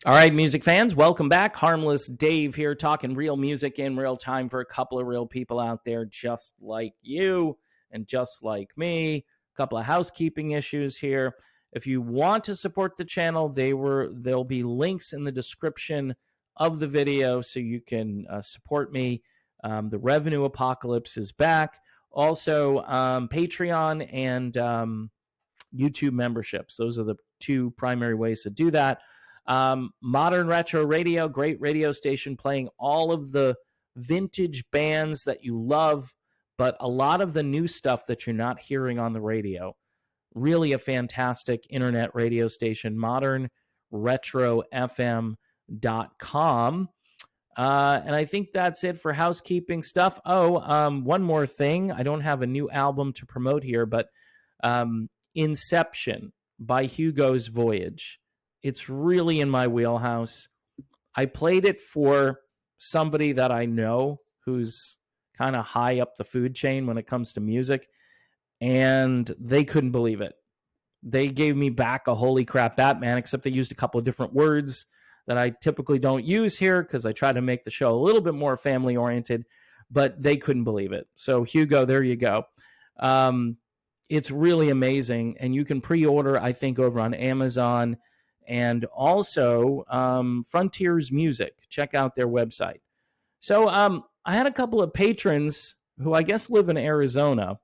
All right, music fans, welcome back. Harmless Dave here, talking real music in real time for a couple of real people out there just like you and just like me. A couple of housekeeping issues here. If you want to support the channel, there'll be links in the description of the video so you can support me. The Revenue Apocalypse is back. Also, Patreon and YouTube memberships. Those are the two primary ways to do that. Modern Retro Radio, great radio station playing all of the vintage bands that you love, but a lot of the new stuff that you're not hearing on the radio. Really a fantastic internet radio station, modernretrofm.com. And I think that's it for housekeeping stuff. One more thing. I don't have a new album to promote here, but Inception by Hugo's Voyage. It's really in my wheelhouse. I played it for somebody that I know who's kind of high up the food chain when it comes to music, and they couldn't believe it. They gave me back a holy crap Batman, except they used a couple of different words that I typically don't use here because I try to make the show a little bit more family oriented, but they couldn't believe it. So Hugo, there you go. It's really amazing, and you can pre-order, I think, over on Amazon. And also Frontiers Music. Check out their website. So I had a couple of patrons who I guess live in Arizona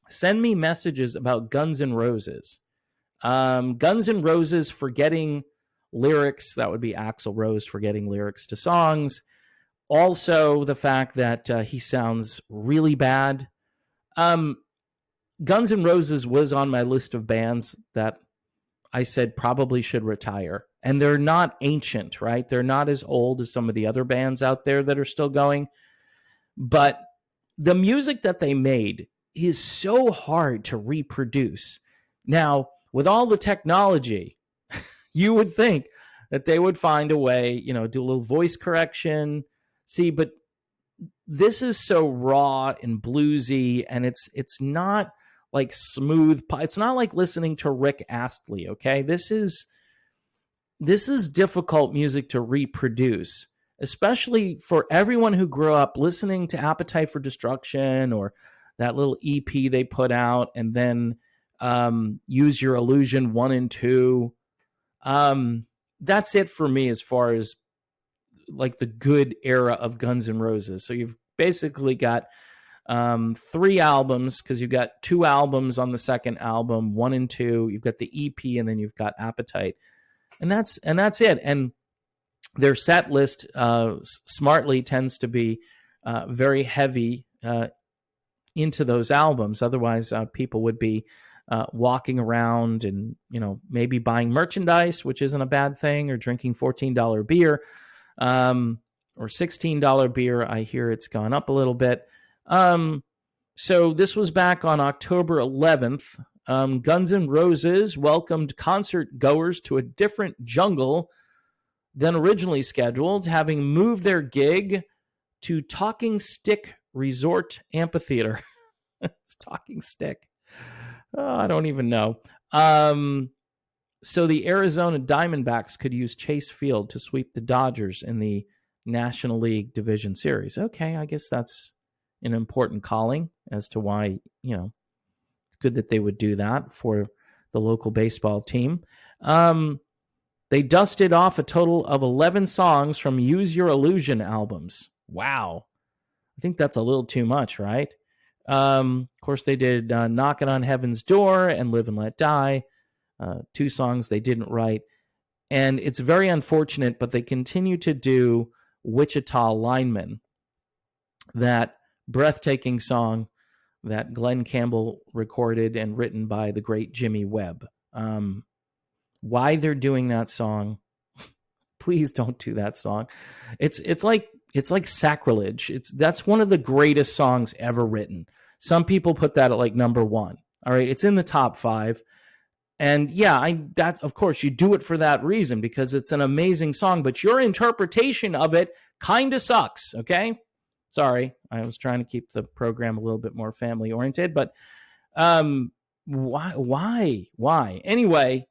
send me messages about Guns N' Roses. Guns N' Roses forgetting lyrics. That would be Axl Rose forgetting lyrics to songs. Also the fact that he sounds really bad. Guns N' Roses was on my list of bands that I said probably should retire. And they're not ancient, right? They're not as old as some of the other bands out there that are still going. But the music that they made is so hard to reproduce. Now, with all the technology, you would think that they would find a way, do a little voice correction. See, but this is so raw and bluesy, and it's not like smooth. It's not like listening to Rick Astley, okay? This is difficult music to reproduce, especially for everyone who grew up listening to Appetite for Destruction or that little EP they put out, and then Use Your Illusion 1 and 2. That's it for me as far as like the good era of Guns N' Roses. So you've basically got 3 albums, because you've got 2 albums on the second album, 1 and 2. You've got the EP, and then you've got Appetite, and that's it. And their set list smartly tends to be very heavy into those albums. Otherwise, people would be walking around and maybe buying merchandise, which isn't a bad thing, or drinking $14 beer or $16 beer. I hear it's gone up a little bit. So this was back on October 11th. Guns N' Roses welcomed concert goers to a different jungle than originally scheduled, having moved their gig to Talking Stick Resort Amphitheater. It's Talking Stick. Oh, I don't even know. So the Arizona Diamondbacks could use Chase Field to sweep the Dodgers in the National League Division Series. Okay, I guess that's an important calling as to why, it's good that they would do that for the local baseball team. They dusted off a total of 11 songs from Use Your Illusion albums. Wow. I think that's a little too much, right? Of course, they did Knocking on Heaven's Door and Live and Let Die, 2 songs they didn't write. And it's very unfortunate, but they continue to do Wichita Lineman, that breathtaking song that Glenn Campbell recorded and written by the great Jimmy Webb. Why they're doing that song, please don't do that song. It's like sacrilege. That's one of the greatest songs ever written. Some people put that at like number 1. All right, it's in the top 5. And yeah, that of course you do it for that reason, because it's an amazing song, but your interpretation of it kind of sucks, okay? Sorry, I was trying to keep the program a little bit more family oriented, but why? Anyway,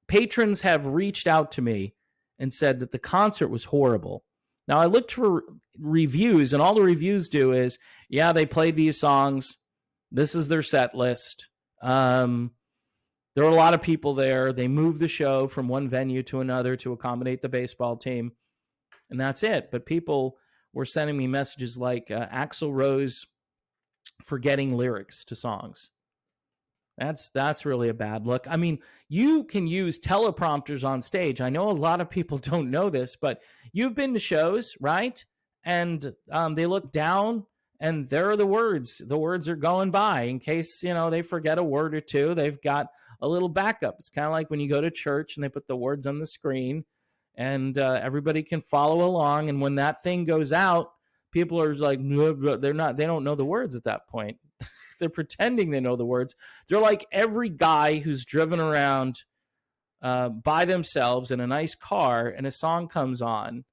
patrons have reached out to me and said that the concert was horrible. Now, I looked for reviews, and all the reviews do is, yeah, they played these songs. This is their set list. There were a lot of people there. They moved the show from one venue to another to accommodate the baseball team, and that's it. But people were sending me messages like Axl Rose forgetting lyrics to songs. That's really a bad look. I mean, you can use teleprompters on stage. I know a lot of people don't know this, but you've been to shows, right? And they look down, and there are the words. The words are going by in case, they forget a word or two. They've got a little backup. It's kind of like when you go to church and they put the words on the screen, and everybody can follow along. And when that thing goes out, people are like, no, they don't know the words at that point. They're pretending they know the words. They're like every guy who's driven around by themselves in a nice car and a song comes on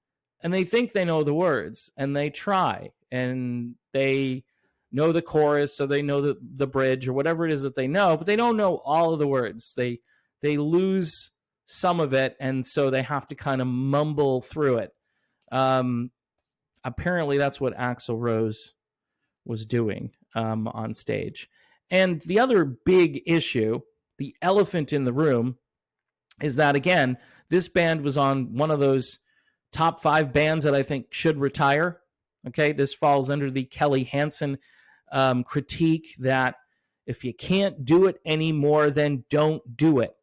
and they think they know the words and they try and they know the chorus, so they know the bridge or whatever it is that they know, but they don't know all of the words. They lose some of it, and so they have to kind of mumble through it. Apparently that's what Axl Rose was doing on stage. And the other big issue, the elephant in the room, is that, again, this band was on one of those top 5 bands that I think should retire. Okay, this falls under the Kelly Hansen critique that if you can't do it anymore, then don't do it.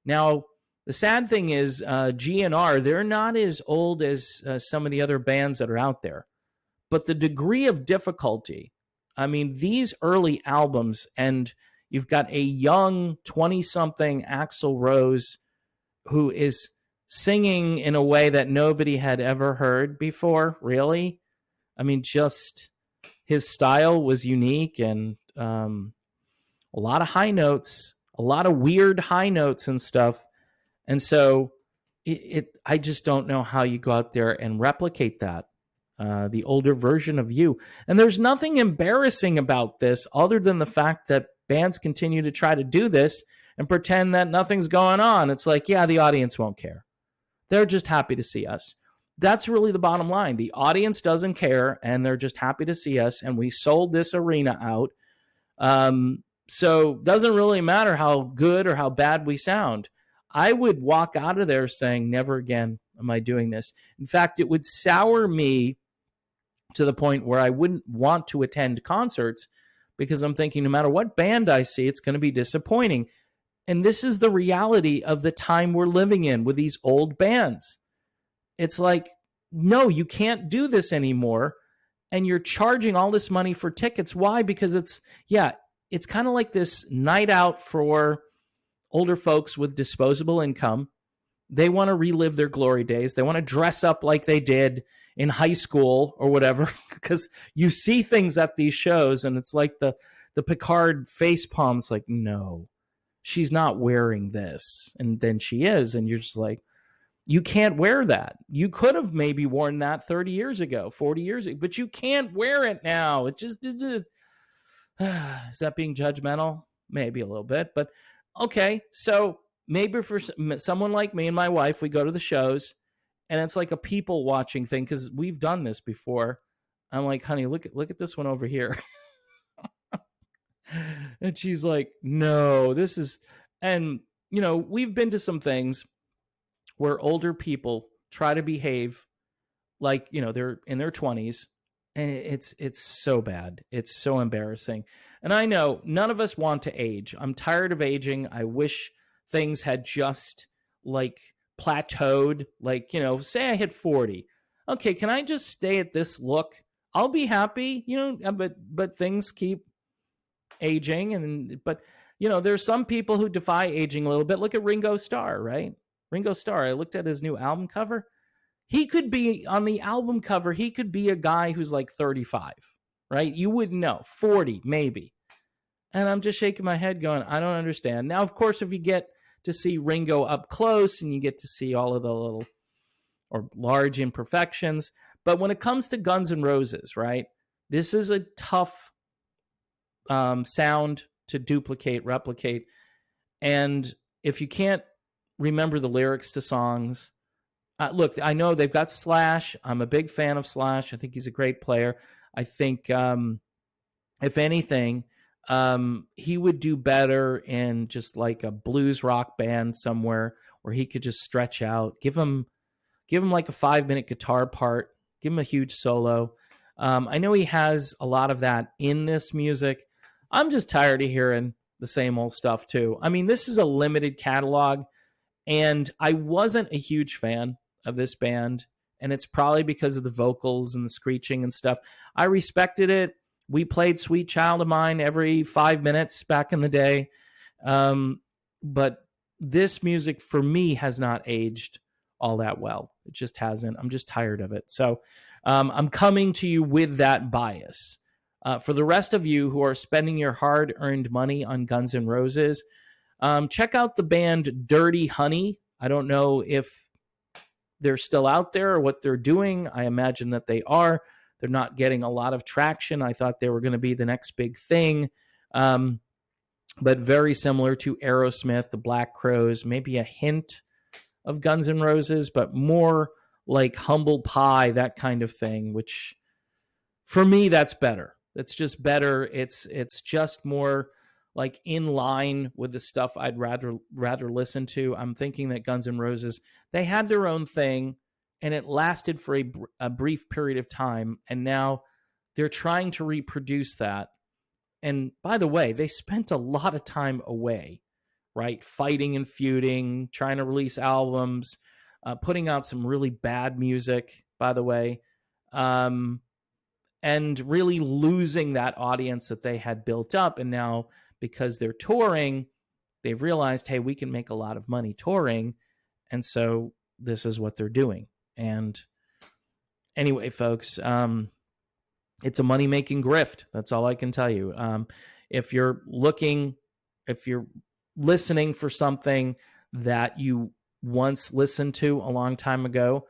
Now, the sad thing is GNR, they're not as old as some of the other bands that are out there. But the degree of difficulty, I mean, these early albums, and you've got a young 20-something Axl Rose who is singing in a way that nobody had ever heard before, really. I mean, just his style was unique, and a lot of high notes, a lot of weird high notes and stuff. And so I just don't know how you go out there and replicate that. The older version of you. And there's nothing embarrassing about this other than the fact that bands continue to try to do this and pretend that nothing's going on. It's like, yeah, the audience won't care. They're just happy to see us. That's really the bottom line. The audience doesn't care, and they're just happy to see us, and we sold this arena out. So it doesn't really matter how good or how bad we sound. I would walk out of there saying, never again am I doing this. In fact, it would sour me to the point where I wouldn't want to attend concerts because I'm thinking no matter what band I see, it's going to be disappointing. And this is the reality of the time we're living in with these old bands. It's like, no, you can't do this anymore. And you're charging all this money for tickets. Why? Because it's kind of like this night out for older folks with disposable income. They want to relive their glory days. They want to dress up like they did in high school or whatever, because you see things at these shows and it's like the Picard face palms, like, no, she's not wearing this. And then she is. And you're just like, you can't wear that. You could have maybe worn that 30 years ago, 40 years ago, but you can't wear it now. It just, is that being judgmental? Maybe a little bit, but okay. So maybe for someone like me and my wife, we go to the shows and it's like a people watching thing because we've done this before. I'm like, honey, look at this one over here. And she's like, no, this is, and we've been to some things where older people try to behave like, they're in their 20s, and it's so bad. It's so embarrassing. And I know none of us want to age. I'm tired of aging. I wish things had just like plateaued, like, say I hit 40. Okay, can I just stay at this look? I'll be happy, but things keep aging. But there's some people who defy aging a little bit. Look at Ringo Starr, right? Ringo Starr, I looked at his new album cover. He could be on the album cover. He could be a guy who's like 35, right? You wouldn't know. 40, maybe. And I'm just shaking my head going, I don't understand. Now, of course, if you get to see Ringo up close and you get to see all of the little or large imperfections. But when it comes to Guns N' Roses, right, this is a tough sound to duplicate, replicate. And if you can't remember the lyrics to songs. Look, I know they've got Slash. I'm a big fan of Slash. I think he's a great player. I think, if anything, he would do better in just like a blues rock band somewhere where he could just stretch out. Give him like a 5-minute guitar part. Give him a huge solo. I know he has a lot of that in this music. I'm just tired of hearing the same old stuff too. I mean, this is a limited catalog, and I wasn't a huge fan of this band, and it's probably because of the vocals and the screeching and stuff. I respected it. We played Sweet Child of Mine every 5 minutes back in the day. But this music for me has not aged all that well. It just hasn't. I'm just tired of it. So I'm coming to you with that bias. For the rest of you who are spending your hard-earned money on Guns N' Roses, check out the band Dirty Honey. I don't know if they're still out there or what they're doing. I imagine that they are. They're not getting a lot of traction. I thought they were going to be the next big thing. But very similar to Aerosmith, the Black Crowes, maybe a hint of Guns N' Roses, but more like Humble Pie, that kind of thing, which for me, that's better. That's just better. It's just more like in line with the stuff I'd rather listen to. I'm thinking that Guns N' Roses, they had their own thing, and it lasted for a brief period of time, and now they're trying to reproduce that. And by the way, they spent a lot of time away, right? Fighting and feuding, trying to release albums, putting out some really bad music, by the way, and really losing that audience that they had built up. And now, because they're touring, they've realized, hey, we can make a lot of money touring. And so this is what they're doing. And anyway, folks, it's a money-making grift. That's all I can tell you. If you're listening for something that you once listened to a long time ago,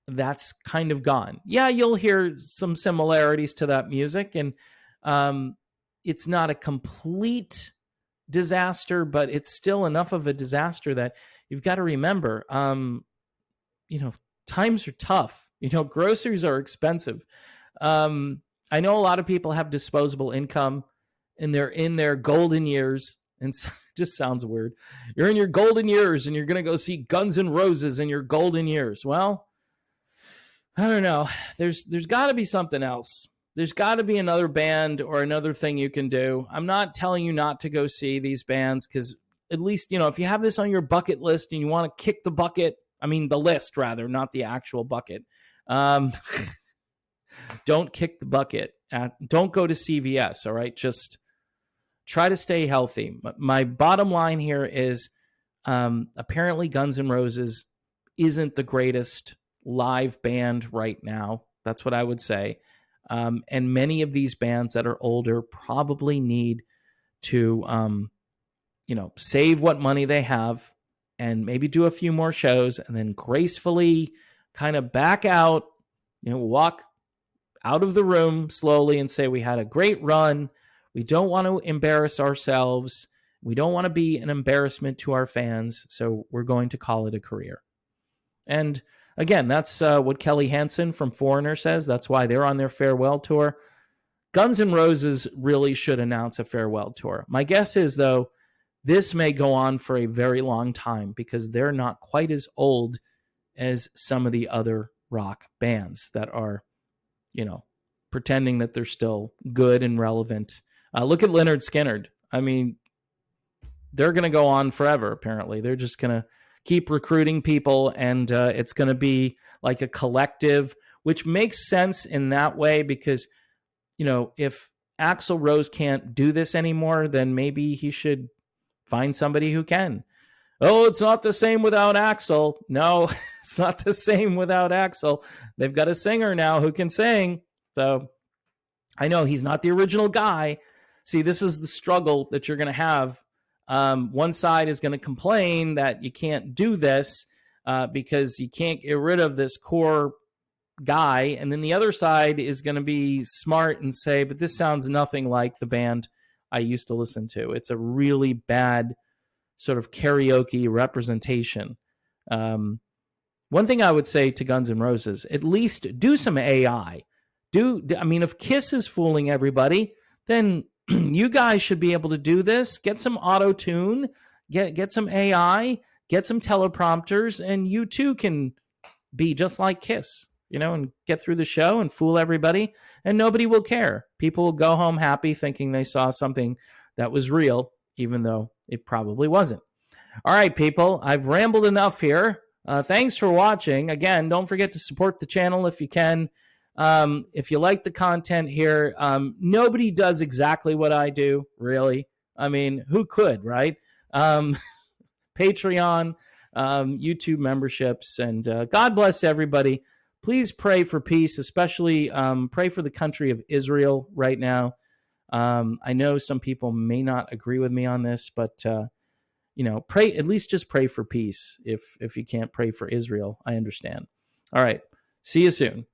that's kind of gone. Yeah, you'll hear some similarities to that music, and it's not a complete disaster, but it's still enough of a disaster that you've got to remember, times are tough. Groceries are expensive. I know a lot of people have disposable income, and they're in their golden years, and it just sounds weird. You're in your golden years, and you're going to go see Guns N' Roses in your golden years. Well, I don't know. There's got to be something else. There's got to be another band or another thing you can do. I'm not telling you not to go see these bands, because at least, if you have this on your bucket list and you want to kick the bucket, the list rather, not the actual bucket. Don't kick the bucket. Don't go to CVS, all right? Just try to stay healthy. My bottom line here is apparently Guns N' Roses isn't the greatest live band right now. That's what I would say. And many of these bands that are older probably need to, save what money they have and maybe do a few more shows and then gracefully kind of back out, walk out of the room slowly and say, we had a great run. We don't want to embarrass ourselves. We don't want to be an embarrassment to our fans. So we're going to call it a career. And again, that's what Kelly Hansen from Foreigner says. That's why they're on their farewell tour. Guns N' Roses really should announce a farewell tour. My guess is, though, this may go on for a very long time because they're not quite as old as some of the other rock bands that are, pretending that they're still good and relevant. Look at Lynyrd Skynyrd. They're going to go on forever, apparently. They're just going to keep recruiting people, and it's going to be like a collective, which makes sense in that way because, if Axl Rose can't do this anymore, then maybe he should find somebody who can. Oh, it's not the same without Axl. No, it's not the same without Axl. They've got a singer now who can sing. So I know he's not the original guy. See, this is the struggle that you're going to have. One side is going to complain that you can't do this because you can't get rid of this core guy. And then the other side is going to be smart and say, but this sounds nothing like the band I used to listen to. It's a really bad sort of karaoke representation. One thing I would say to Guns N' Roses, at least do some AI. If Kiss is fooling everybody, then you guys should be able to do this. Get some auto-tune, get some AI, get some teleprompters, and you too can be just like Kiss, and get through the show and fool everybody, and nobody will care. People will go home happy thinking they saw something that was real, even though it probably wasn't. All right, people, I've rambled enough here. Thanks for watching. Again, don't forget to support the channel if you can. If you like the content here, nobody does exactly what I do, really. I mean, who could, right? Patreon, YouTube memberships, and God bless everybody. Please pray for peace, especially pray for the country of Israel right now. I know some people may not agree with me on this, but pray, at least just pray for peace. If you can't pray for Israel, I understand. All right. See you soon.